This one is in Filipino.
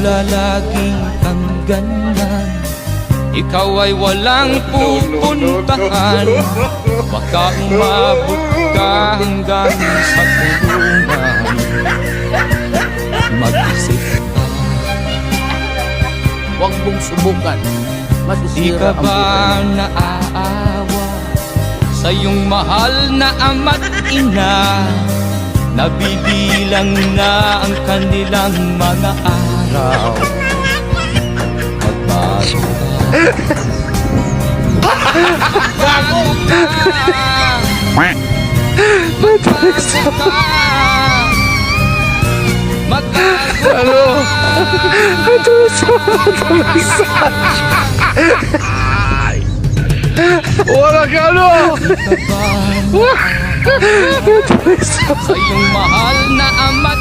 lalaging hangganan, ikaw ay walang pupuntahan. Baka umabot ka hanggang sa kulungan. Mag-isip ka, Huwag mong subukan. di Masisira ka ang ba buhay. naaawa sa iyong mahal na ama't ina? Nabibilang na ang kanilang mga araw. Magbago ka, magbago ka, magbago ka, magbago ka. Wala ka ano! Sa iyong mahal na ama't